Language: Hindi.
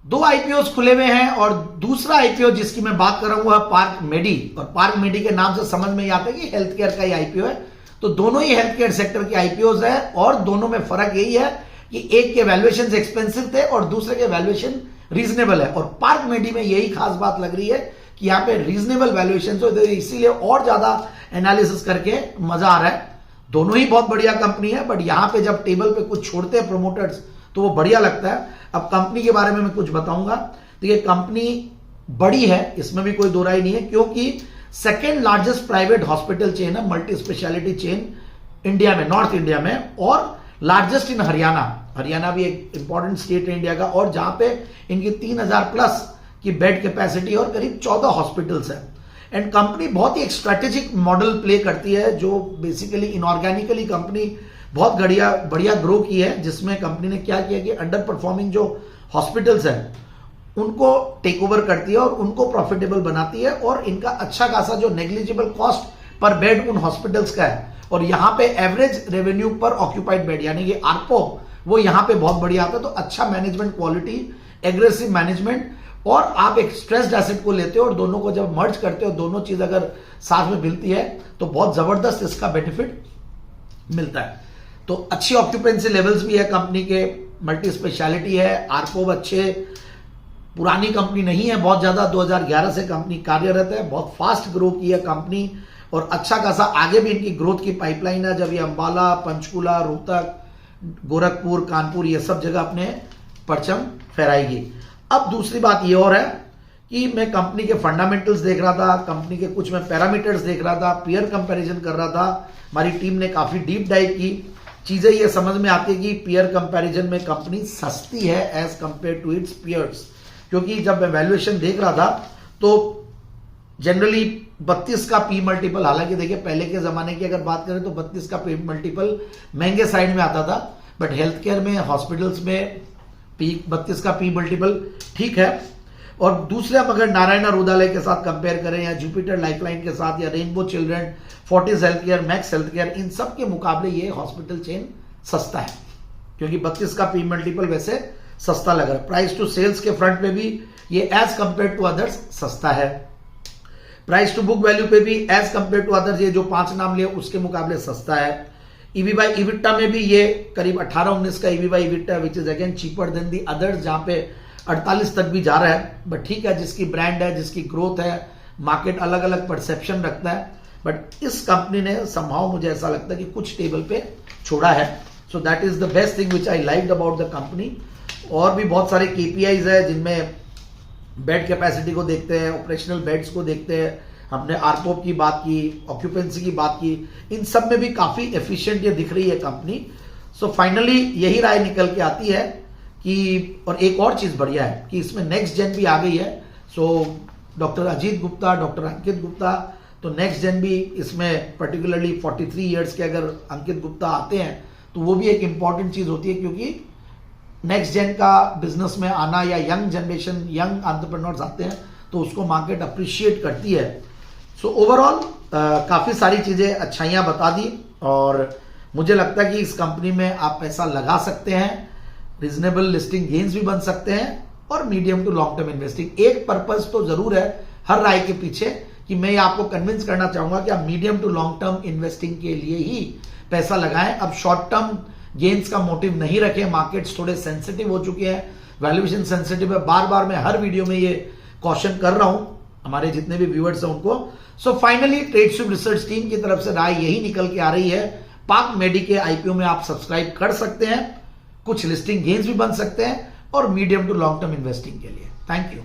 दो आईपीओ खुले हुए हैं और दूसरा आईपीओ जिसकी मैं बात कर रहा हूं वह पार्क मेडी, और पार्क मेडी के नाम से समझ में ही आता है कि हेल्थ केयर का ही आईपीओ है। तो दोनों ही हेल्थ केयर सेक्टर के आईपीओ है और दोनों में फर्क यही है कि एक के वैल्यूएशन एक्सपेंसिव थे और दूसरे के वैल्यूएशन रीजनेबल है। और पार्क मेडी में यही खास बात लग रही है कि यहां पे रीजनेबल वैल्यूएशन, तो इसीलिए और ज्यादा एनालिसिस करके मजा आ रहा है। दोनों ही बहुत बढ़िया कंपनी है, बट यहां पे जब टेबल पे कुछ छोड़ते हैं प्रोमोटर्स तो वो बढ़िया लगता है। अब कंपनी के बारे में मैं कुछ बताऊंगा। तो ये कंपनी बड़ी है, इसमें भी कोई दो राय नहीं है, क्योंकि second largest private hospital chain है, मल्टी स्पेशलिटी चेन इंडिया में, नॉर्थ इंडिया में, और लार्जेस्ट इन हरियाणा। हरियाणा भी एक इंपॉर्टेंट स्टेट है इंडिया का, और जहां पे इनकी 3000 प्लस की बेड कैपेसिटी और करीब 14 हॉस्पिटल्स है। एंड कंपनी बहुत ही एक स्ट्रेटेजिक मॉडल प्ले करती है, जो बेसिकली इनऑर्गेनिकली कंपनी बहुत बढ़िया ग्रो की है, जिसमें कंपनी ने क्या किया कि अंडर परफॉर्मिंग जो हॉस्पिटल्स हैं उनको टेक ओवर करती है और उनको प्रॉफिटेबल बनाती है, और इनका अच्छा खासा जो नेग्लिजिबल कॉस्ट पर बेड उन हॉस्पिटल्स का है, और यहां पे एवरेज रेवेन्यू पर ऑक्यूपाइड बेड यानी कि आरपो वो यहां पे बहुत बढ़िया आता है। तो अच्छा मैनेजमेंट क्वालिटी, एग्रेसिव मैनेजमेंट, और आप एक स्ट्रेस्ड एसेट को लेते हो और दोनों को जब मर्ज करते हो, दोनों चीज अगर साथ में मिलती है तो बहुत जबरदस्त इसका बेनिफिट मिलता है। तो अच्छी ऑक्यूपेंसी लेवल्स भी है कंपनी के, मल्टी स्पेशलिटी है, आरपो अच्छे, पुरानी कंपनी नहीं है बहुत ज्यादा, 2011 से कंपनी कार्यरत है, बहुत फास्ट ग्रो की है कंपनी, और अच्छा खासा आगे भी इनकी ग्रोथ की पाइपलाइन है। जब ये अंबाला, पंचकुला, रोहतक, गोरखपुर, कानपुर ये सब जगह अपने परचम फहराएगी। अब दूसरी बात ये और है कि मैं कंपनी के फंडामेंटल्स देख रहा था, कंपनी के कुछ मैं पैरामीटर्स देख रहा था, पीयर कंपैरिजन कर रहा था, हमारी टीम ने काफी डीप डाइव की, चीजें ये समझ में आती है कि पीयर कंपैरिजन में कंपनी सस्ती है as compared to its peers. क्योंकि जब मैं वैल्यूएशन देख रहा था तो जनरली 32 का पी मल्टीपल, हालांकि देखिए पहले के जमाने की अगर बात करें तो 32 का पी मल्टीपल महंगे साइड में आता था, बट हेल्थ केयर में, हॉस्पिटल्स में 32 का पी मल्टीपल ठीक है। और दूसरे हम अगर नारायण रुदालय के साथ कंपेयर करें, या जुपिटर लाइफलाइन के साथ, या Rainbow Children, Fortis Health Care, Max Health Care, इन सब के मुकाबले ये हॉस्पिटल चेन सस्ता है, क्योंकि 32 का पी मल्टीपल वैसे सस्ता लग रहा है। प्राइस टू सेल्स के फ्रंट पे भी ये एज कंपेयर टू अदर्स सस्ता है। प्राइस टू बुक वैल्यू पे भी एज कंपेयर टू अदर्स, ये जो 5 नाम लिए उसके मुकाबले सस्ता है। ईवी बाई इविटा में भी ये करीब 18-19 का ईवी बाई इविटा, which is again cheaper than the others, जहां पे 48 तक भी जा रहा है। बट ठीक है, जिसकी ब्रांड है, जिसकी ग्रोथ है, मार्केट अलग अलग परसेप्शन रखता है, बट इस कंपनी ने समहाउ मुझे ऐसा लगता है कि कुछ टेबल पे छोड़ा है। So that is the best thing which I liked about the company. और भी बहुत सारे केपीआईज है जिनमें बेड कैपेसिटी को देखते हैं, ऑपरेशनल बेड्स को देखते हैं, हमने आरपोप की बात की, ऑक्यूपेंसी की बात की, इन सब में भी काफी एफिशिएंट ये दिख रही है कंपनी। सो फाइनली यही राय निकल के आती है कि, और एक और चीज बढ़िया है कि इसमें नेक्स्ट जेन भी आ गई है। So doctor Ajit Gupta, doctor Ankit Gupta, तो नेक्स्ट जेन भी इसमें पर्टिकुलरली 43 ईयर्स के अगर अंकित गुप्ता आते हैं तो वो भी एक इंपॉर्टेंट चीज होती है, क्योंकि नेक्स्ट जेन का बिजनेस में आना, या यंग जनरेशन, यंग एंटरप्रेन्योर्स आते हैं तो उसको मार्केट अप्रिशिएट करती है। सो ओवरऑल काफी सारी चीजें अच्छाइयां बता दी, और मुझे लगता है कि इस कंपनी में आप पैसा लगा सकते हैं, रीजनेबल लिस्टिंग गेन्स भी बन सकते हैं, और medium to long term investing. एक पर्पज तो जरूर है हर राय के पीछे कि मैं आपको कन्विंस करना चाहूंगा कि आप medium to long term investing के लिए ही पैसा लगाएं। अब शॉर्ट टर्म गेन्स का मोटिव नहीं रखें, मार्केट्स थोड़े सेंसिटिव हो चुके हैं, वैल्यूएशन सेंसिटिव है, बार बार मैं हर वीडियो में ये कॉशन कर रहा हूं हमारे जितने भी व्यूअर्स हैं उनको। सो फाइनली ट्रेडस्विफ्ट रिसर्च टीम की तरफ से राय यही निकल के आ रही है, पार्क मेडी के आईपीओ में आप सब्सक्राइब कर सकते हैं, कुछ लिस्टिंग गेन्स भी बन सकते हैं, और medium to long term investing के लिए। Thank you.